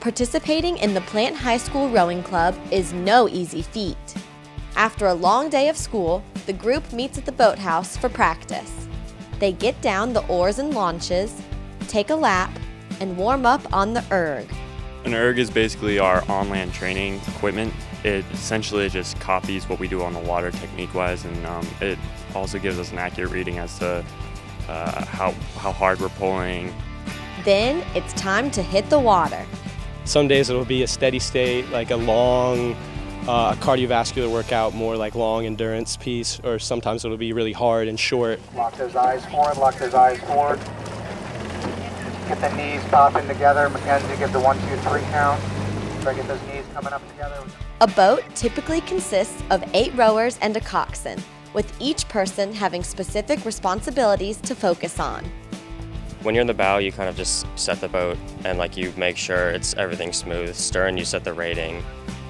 Participating in the Plant High School Rowing Club is no easy feat. After a long day of school, the group meets at the boathouse for practice. They get down the oars and launches, take a lap, and warm up on the erg. An erg is basically our on-land training equipment. It essentially just copies what we do on the water technique-wise, and it also gives us an accurate reading as to how hard we're pulling. Then it's time to hit the water. Some days it'll be a steady state, like a long cardiovascular workout, more like long endurance piece, or sometimes it'll be really hard and short. Lock those eyes forward, lock those eyes forward. Get the knees popping together. Mackenzie, give the 1, 2, 3 count. Try to get those knees coming up together. A boat typically consists of 8 rowers and a coxswain, with each person having specific responsibilities to focus on. When you're in the bow, you kind of just set the boat and you make sure everything's smooth. Stern, you set the rating,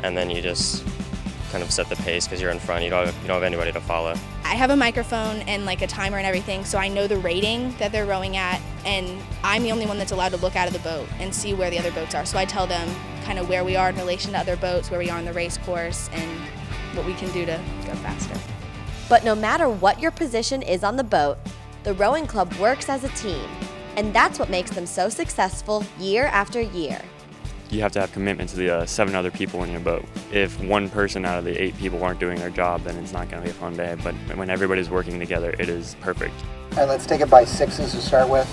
and then you just kind of set the pace because you're in front. You don't have anybody to follow. I have a microphone and a timer and everything, so I know the rating that they're rowing at, and I'm the only one that's allowed to look out of the boat and see where the other boats are. So I tell them kind of where we are in relation to other boats, where we are in the race course, and what we can do to go faster. But no matter what your position is on the boat, the rowing club works as a team. And that's what makes them so successful year after year. You have to have commitment to the 7 other people in your boat. If one person out of the 8 people aren't doing their job, then it's not going to be a fun day. But when everybody's working together, it is perfect. All right, let's take it by 6s to start with.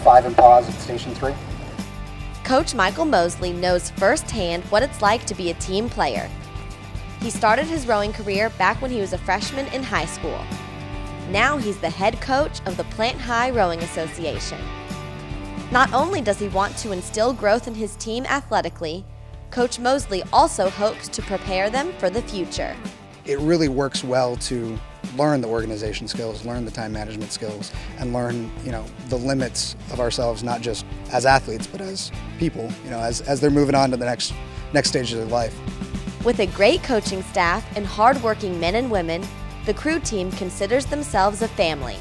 5 and pause at station 3. Coach Michael Mosley knows firsthand what it's like to be a team player. He started his rowing career back when he was a freshman in high school. Now he's the head coach of the Plant High Rowing Association. Not only does he want to instill growth in his team athletically, Coach Mosley also hopes to prepare them for the future. It really works well to learn the organization skills, learn the time management skills, and learn, the limits of ourselves, not just as athletes, but as people, as they're moving on to the next stage of their life. With a great coaching staff and hardworking men and women, the crew team considers themselves a family.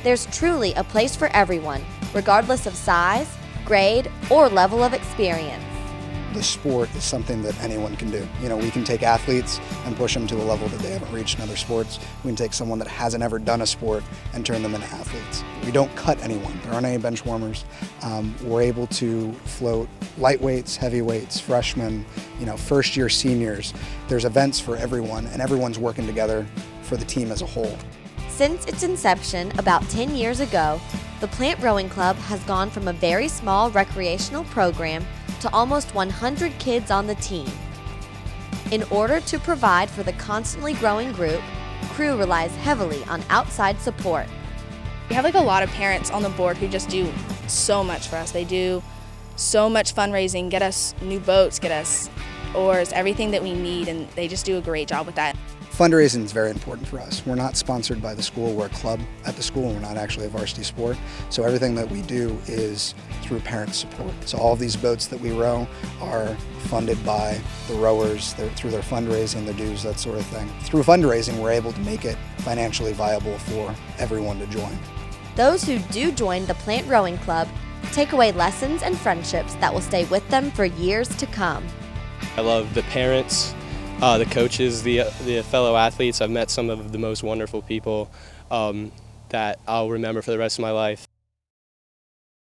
There's truly a place for everyone, regardless of size, grade, or level of experience. The sport is something that anyone can do. We can take athletes and push them to a level that they haven't reached in other sports. We can take someone that hasn't ever done a sport and turn them into athletes. We don't cut anyone. There aren't any bench warmers. We're able to float lightweights, heavyweights, freshmen, first year seniors. There's events for everyone, and everyone's working together for the team as a whole. Since its inception about 10 years ago, the Plant Rowing Club has gone from a very small recreational program to almost 100 kids on the team. In order to provide for the constantly growing group, crew relies heavily on outside support. We have a lot of parents on the board who just do so much for us. They do so much fundraising, get us new boats, get us oars, everything that we need, and they just do a great job with that. Fundraising is very important for us. We're not sponsored by the school. We're a club at the school. We're not actually a varsity sport. So everything that we do is through parent support. So all of these boats that we row are funded by the rowers through their fundraising, their dues, that sort of thing. Through fundraising, we're able to make it financially viable for everyone to join. Those who do join the Plant Rowing Club take away lessons and friendships that will stay with them for years to come. I love the parents, the coaches, the fellow athletes. I've met some of the most wonderful people that I'll remember for the rest of my life.